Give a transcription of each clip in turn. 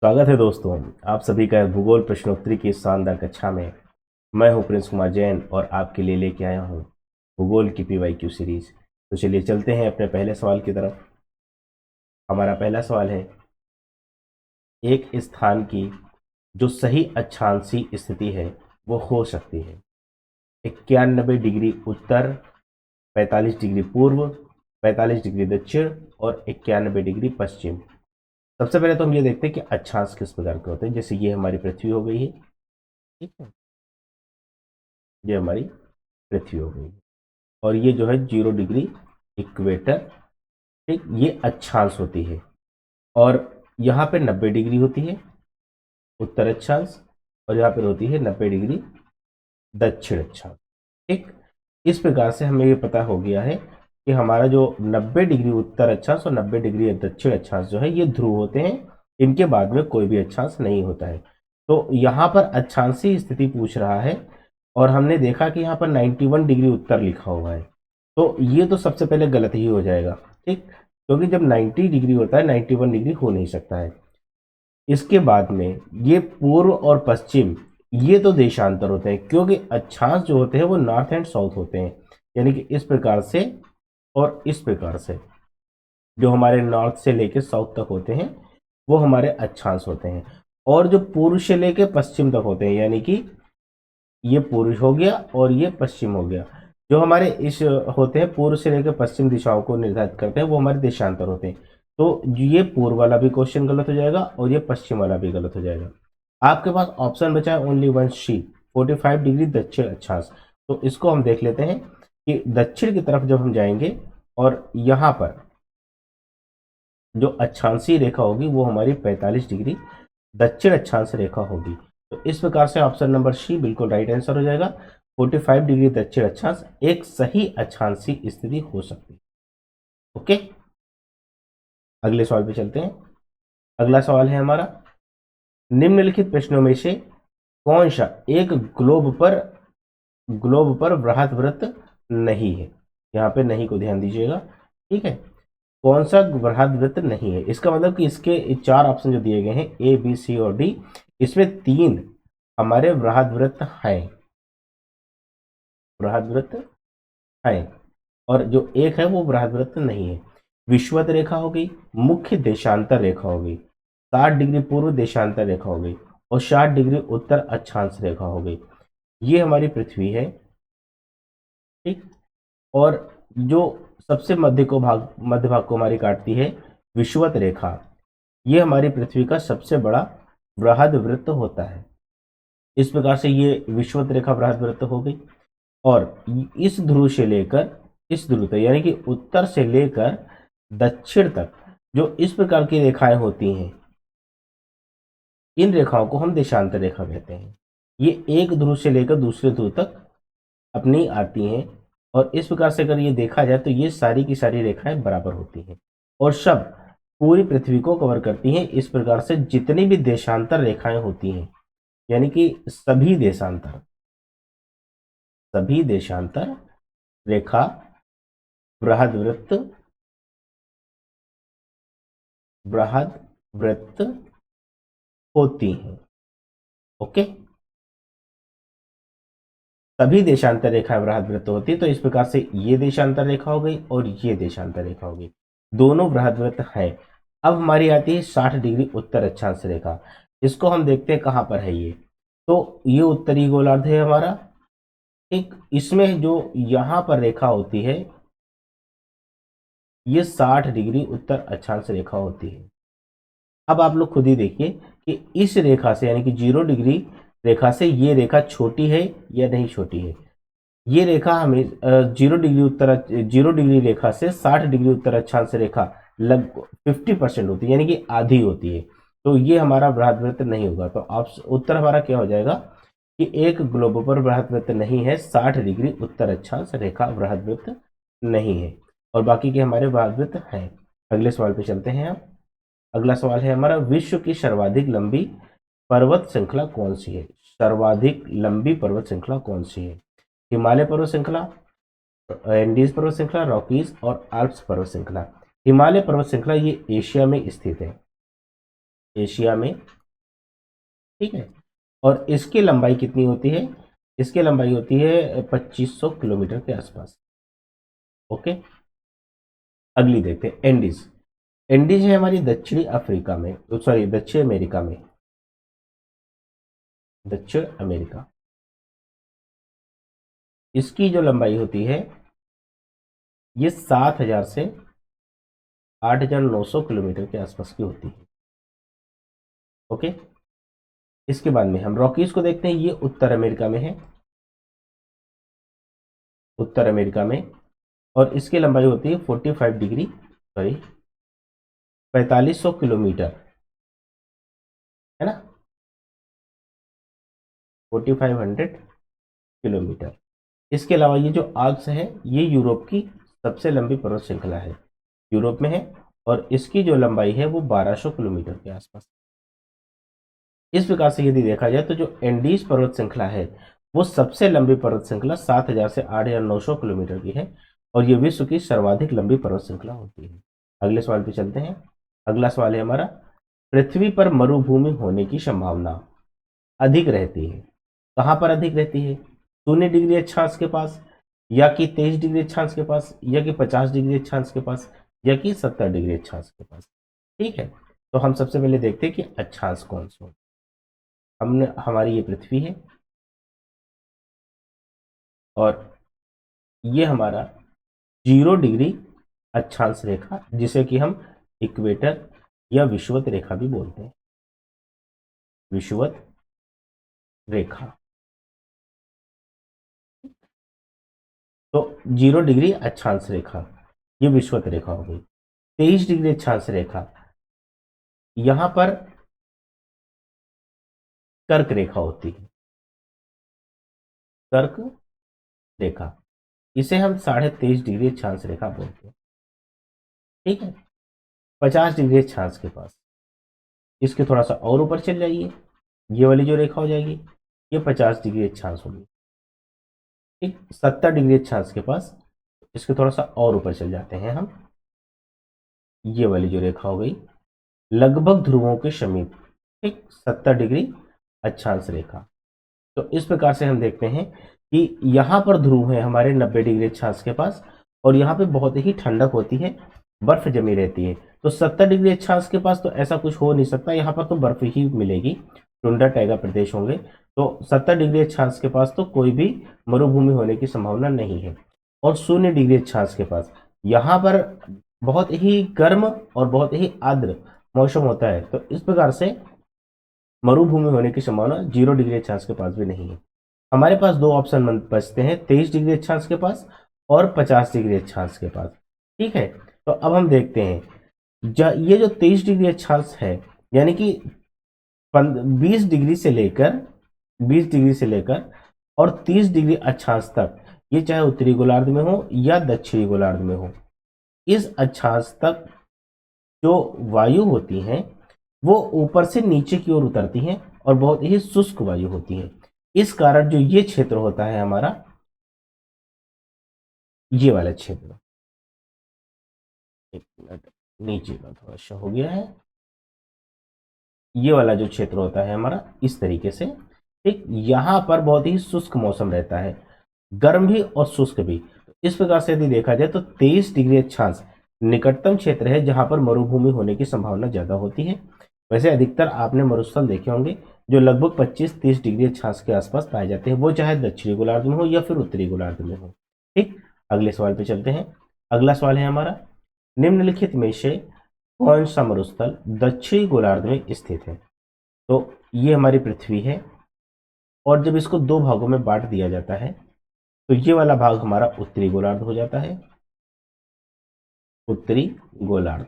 स्वागत है दोस्तों, आप सभी का भूगोल प्रश्नोत्तरी की इस शानदार कक्षा में। मैं हूं प्रिंस कुमार जैन और आपके लिए लेके आया हूं भूगोल की पीवाईक्यू सीरीज। तो चलिए चलते हैं अपने पहले सवाल की तरफ। हमारा पहला सवाल है, एक स्थान की जो सही अक्षांशीय स्थिति है वो हो सकती है 91 डिग्री उत्तर, 45 डिग्री पूर्व, 45 डिग्री दक्षिण और 91 डिग्री पश्चिम। सबसे पहले तो हम ये देखते हैं कि अक्षांश किस प्रकार के होते हैं। जैसे ये हमारी पृथ्वी हो गई है, ठीक है, ये हमारी पृथ्वी हो गई और ये जो है 0 डिग्री इक्वेटर, ठीक, ये अक्षांश होती है। और यहाँ पे 90 डिग्री होती है उत्तर अक्षांश और यहाँ पर होती है 90 डिग्री दक्षिण अक्षांश। ठीक, इस प्रकार से हमें ये पता हो गया है कि हमारा जो 90 डिग्री उत्तर अक्षांश और 90 डिग्री दक्षिण अक्षांश जो है ये ध्रुव होते हैं। इनके बाद में कोई भी अक्षांश नहीं होता है। तो यहाँ पर अक्षांशीय स्थिति पूछ रहा है और हमने देखा कि यहाँ पर 91 डिग्री उत्तर लिखा हुआ है, तो ये तो सबसे पहले गलत ही हो जाएगा। ठीक, क्योंकि जब 90 डिग्री होता है 91 डिग्री हो नहीं सकता है। इसके बाद में ये पूर्व और पश्चिम, ये तो देशांतर होते हैं क्योंकि अक्षांश जो होते हैं वो नॉर्थ एंड साउथ होते हैं। यानी कि इस प्रकार से और इस प्रकार से जो हमारे नॉर्थ से लेकर साउथ तक होते हैं वो हमारे अक्षांश होते हैं। और जो पूर्व से लेकर पश्चिम तक होते हैं, यानी कि ये पूर्व हो गया और ये पश्चिम हो गया, जो हमारे इस होते हैं पूर्व से लेकर पश्चिम दिशाओं को निर्धारित करते हैं वो हमारे देशांतर होते हैं। तो ये पूर्व वाला भी क्वेश्चन गलत हो जाएगा और ये पश्चिम वाला भी गलत हो जाएगा। आपके पास ऑप्शन बचा है ओनली वन सी, 45 डिग्री दक्षिण अक्षांश। तो इसको हम देख लेते हैं कि दक्षिण की तरफ जब हम जाएंगे और यहाँ पर जो अक्षांशीय रेखा होगी वो हमारी 45 डिग्री दक्षिण अक्षांश रेखा होगी। तो इस प्रकार से ऑप्शन नंबर सी बिल्कुल राइट आंसर हो जाएगा। 45 डिग्री दक्षिण अक्षांश एक सही अक्षांशीय स्थिति हो सकती है। ओके, अगले सवाल पे चलते हैं। अगला सवाल है हमारा, निम्नलिखित प्रश्नों में से कौन सा एक ग्लोब पर बृहद वृत्त नहीं है। यहाँ पे नहीं को ध्यान दीजिएगा, ठीक है। कौन सा बृहद वृत्त नहीं है, इसका मतलब कि इसके चार ऑप्शन जो दिए गए हैं ए बी सी और डी, इसमें 3 हमारे बृहद वृत्त हैं, बृहद वृत्त है। और जो एक है वो बृहद वृत्त नहीं है। विषुवत रेखा हो गई, मुख्य देशांतर रेखा हो गई, 60 डिग्री पूर्व देशांतर रेखा हो गई और 60 डिग्री उत्तर अक्षांश रेखा हो गई। ये हमारी पृथ्वी है, ठीक। और जो सबसे मध्य भाग को हमारी काटती है विषुवत रेखा, ये हमारी पृथ्वी का सबसे बड़ा बृहद वृत्त होता है। इस प्रकार से ये विषुवत रेखा बृहद वृत्त हो गई। और इस ध्रुव से लेकर इस ध्रुव तक, यानी कि उत्तर से लेकर दक्षिण तक जो इस प्रकार की रेखाएं होती हैं, इन रेखाओं को हम देशांतर रेखा कहते हैं। ये एक ध्रुव से लेकर दूसरे ध्रुव तक अपनी आती हैं और इस प्रकार से अगर ये देखा जाए तो ये सारी की सारी रेखाएं बराबर होती हैं और सब पूरी पृथ्वी को कवर करती हैं। इस प्रकार से जितनी भी देशांतर रेखाएं होती हैं, यानी कि सभी देशांतर रेखा बृहद वृत्त होती हैं। ओके, सभी देशांतर रेखाएं बृहद वृत्त होती है। तो इस प्रकार से ये देशांतर रेखा हो गई और ये देशांतर रेखा हो गई, दोनों बृहद वृत्त है। अब हमारी आती है 60 डिग्री उत्तर अक्षांश रेखा। इसको हम देखते हैं कहां पर है ये। तो ये उत्तरी गोलार्ध है हमारा, ठीक। इसमें जो यहां पर रेखा होती है ये 60 डिग्री उत्तर अक्षांश रेखा होती है। अब आप लोग खुद ही देखिए कि इस रेखा से, यानी कि 0 डिग्री रेखा से ये रेखा छोटी है या नहीं छोटी है। ये रेखा हमें 0 डिग्री रेखा से 60 डिग्री उत्तर अक्षांश रेखा लगभग 50% होती है, यानी कि आधी होती है। तो ये हमारा बृहद वृत्त नहीं होगा। तो उत्तर हमारा क्या हो जाएगा कि एक ग्लोब पर बृहद वृत्त नहीं है, 60 डिग्री उत्तर अक्षांश रेखा बृहद वृत्त नहीं है और बाकी के हमारे बृहद वृत्त हैं। अगले सवाल पे चलते हैं। आप अगला सवाल है हमारा, विश्व की सर्वाधिक लंबी पर्वत श्रृंखला कौन सी है। सर्वाधिक लंबी पर्वत श्रृंखला कौन सी है। हिमालय पर्वत श्रृंखला, एंडीज पर्वत श्रृंखला, रॉकीज और आल्प्स पर्वत श्रृंखला। हिमालय पर्वत श्रृंखला ये एशिया में स्थित है, एशिया में, ठीक है। और इसकी लंबाई कितनी होती है? इसकी लंबाई होती है 2500 किलोमीटर के आसपास। ओके, अगली देखते हैं एंडीज। एंडीज है हमारी दक्षिणी अफ्रीका में, सॉरी दक्षिण अमेरिका में, दक्षिण अमेरिका। इसकी जो लंबाई होती है ये 7000 से 8900 किलोमीटर के आसपास की होती है। ओके, इसके बाद में हम रॉकीज को देखते हैं। ये उत्तर अमेरिका में है, उत्तर अमेरिका में। और इसकी लंबाई होती है 45 डिग्री, सॉरी 4500 किलोमीटर, है ना, 4500 किलोमीटर। इसके अलावा ये जो आल्प्स है ये यूरोप की सबसे लंबी पर्वत श्रृंखला है, यूरोप में है। और इसकी जो लंबाई है वो 1200 किलोमीटर के आसपास। इस प्रकार से यदि देखा जाए तो जो एंडीज पर्वत श्रृंखला है वो सबसे लंबी पर्वत श्रृंखला 7000 से 8900 किलोमीटर की है, और ये विश्व की सर्वाधिक लंबी पर्वत श्रृंखला होती है। अगले सवाल पे चलते हैं। अगला सवाल है हमारा, पृथ्वी पर मरुभूमि होने की संभावना अधिक रहती है, कहां पर अधिक रहती है? 0 डिग्री अक्षांश के पास, या कि 23 डिग्री अक्षांश के पास, या कि 50 डिग्री अक्षांश के पास, या कि 70 डिग्री अक्षांश के पास। ठीक है, तो हम सबसे पहले देखते हैं कि अक्षांश कौन से होते हैं। हमने, हमारी ये पृथ्वी है और ये हमारा 0 डिग्री अक्षांश रेखा, जिसे कि हम इक्वेटर या विषुवत रेखा भी बोलते हैं, विषुवत रेखा। तो 0 डिग्री अक्षांश रेखा ये विषुवत रेखा हो गई। 23 डिग्री अक्षांश रेखा, यहां पर कर्क रेखा होती है, कर्क रेखा, इसे हम 23.5 डिग्री अक्षांश रेखा बोलते हैं। ठीक है, 50 डिग्री अक्षांश के पास, इसके थोड़ा सा और ऊपर चल जाइए, ये वाली जो रेखा हो जाएगी ये 50 डिग्री अक्षांश होगी। ठीक, 70 डिग्री अक्षांश के पास, इसके थोड़ा सा और ऊपर चल जाते हैं हम, ये वाली जो रेखा हो गई लगभग ध्रुवों के समीप, ठीक, 70 डिग्री अक्षांश रेखा। तो इस प्रकार से हम देखते हैं कि यहाँ पर ध्रुव है हमारे 90 डिग्री अक्षांश के पास, और यहाँ पे बहुत ही ठंडक होती है, बर्फ जमी रहती है। तो 70 डिग्री अक्षांश के पास तो ऐसा कुछ हो नहीं सकता, यहाँ पर तो बर्फ ही मिलेगी, टुंड्रा टैगा प्रदेश होंगे। तो 70 डिग्री अक्षांश के पास तो कोई भी मरुभूमि होने की संभावना नहीं है। और 0 डिग्री अक्षांश के पास यहाँ पर बहुत ही गर्म और बहुत ही आर्द्र मौसम होता है। तो इस प्रकार से मरुभूमि होने की संभावना 0 डिग्री अक्षांश के पास भी नहीं है। हमारे पास दो ऑप्शन बचते हैं, 23 डिग्री अक्षांश के पास और 50 डिग्री अक्षांश के पास। ठीक है, तो अब हम देखते हैं, ये जो 23 डिग्री अक्षांश है, यानी कि 20 डिग्री से लेकर और 30 डिग्री अक्षांश तक, ये चाहे उत्तरी गोलार्ध में हो या दक्षिणी गोलार्ध में हो, इस अक्षांश तक जो वायु होती हैं वो ऊपर से नीचे की ओर उतरती हैं और बहुत ही शुष्क वायु होती है। इस कारण जो ये क्षेत्र होता है हमारा, ये वाला क्षेत्र, एक मिनट, नीचे का थोड़ा सा हो गया है, ये वाला जो क्षेत्र होता है हमारा इस तरीके से, ठीक, यहाँ पर बहुत ही शुष्क मौसम रहता है, गर्म भी और शुष्क भी। इस प्रकार से यदि देखा जाए तो 23 डिग्री अक्षांश निकटतम क्षेत्र है जहां पर मरुभूमि होने की संभावना ज्यादा होती है। वैसे अधिकतर आपने मरुस्थल देखे होंगे जो लगभग 25-30 डिग्री अक्षांश के आसपास पाए जाते हैं, वो चाहे दक्षिणी गोलार्ध में हो या फिर उत्तरी गोलार्ध में हो। ठीक, अगले सवाल पे चलते हैं। अगला सवाल है हमारा, निम्नलिखित में से कौन सा मरुस्थल दक्षिणी गोलार्ध में स्थित है? तो ये हमारी पृथ्वी है, और जब इसको दो भागों में बांट दिया जाता है तो ये वाला भाग हमारा उत्तरी गोलार्ध हो जाता है, उत्तरी गोलार्ध।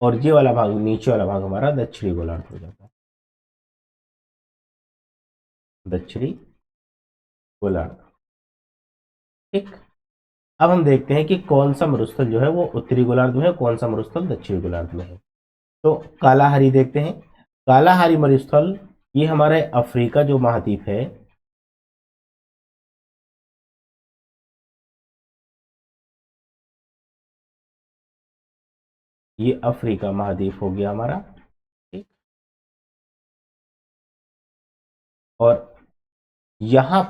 और ये वाला भाग, नीचे वाला भाग हमारा दक्षिणी गोलार्ध हो जाता है, दक्षिणी गोलार्ध। ठीक, अब हम देखते हैं कि कौन सा मरुस्थल जो है वो उत्तरी गोलार्ध में है, कौन सा मरुस्थल दक्षिणी गोलार्ध में है। तो कालाहारी देखते हैं। कालाहारी मरुस्थल ये हमारे अफ्रीका जो महाद्वीप है, ये अफ्रीका महाद्वीप हो गया हमारा, ठीक। और यहां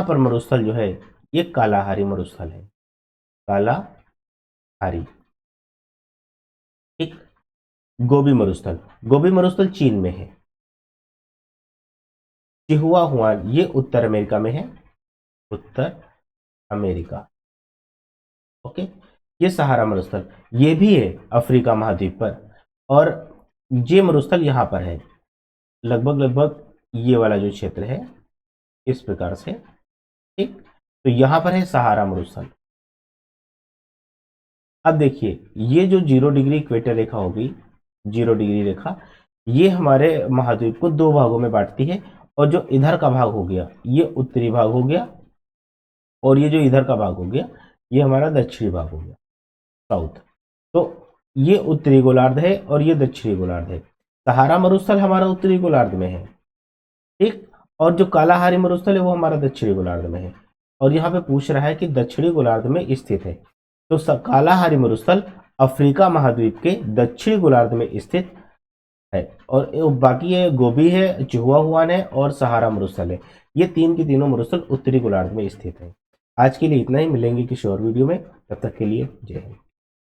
पर मरुस्थल जो है ये कालाहारी मरुस्थल है, कालाहारी, ठीक। गोबी मरुस्थल चीन में है। चिहुआ हुआ ये उत्तर अमेरिका में है, उत्तर अमेरिका, ओके। ये सहारा मरुस्थल ये भी है अफ्रीका महाद्वीप पर, और ये मरुस्थल यहां पर है, लगभग लगभग ये वाला जो क्षेत्र है इस प्रकार से, ठीक। तो यहां पर है सहारा मरुस्थल। अब देखिए ये जो 0 डिग्री इक्वेटर रेखा होगी, 0 डिग्री रेखा, ये हमारे महाद्वीप को दो भागों में बांटती है, और जो इधर का भाग हो गया ये उत्तरी भाग हो गया, और ये जो इधर का भाग हो गया ये हमारा दक्षिणी भाग हो गया, साउथ। तो ये उत्तरी गोलार्ध है और ये दक्षिणी गोलार्ध है। सहारा मरुस्थल हमारा उत्तरी गोलार्ध में है, ठीक। और जो कालाहारी मरुस्थल है वो हमारा दक्षिणी गोलार्ध में है। और यहाँ पे पूछ रहा है कि दक्षिणी गोलार्ध में स्थित है, तो कालाहारी मरुस्थल अफ्रीका महाद्वीप के दक्षिणी गोलार्ध में स्थित है। और बाकी ये गोबी है, चिहुआ हुआन है और सहारा मरुस्थल है, ये तीन की तीनों मरुस्थल उत्तरी गोलार्ध में स्थित है। आज के लिए इतना ही, मिलेंगे किसी और वीडियो में, तब तक के लिए जय हिंद।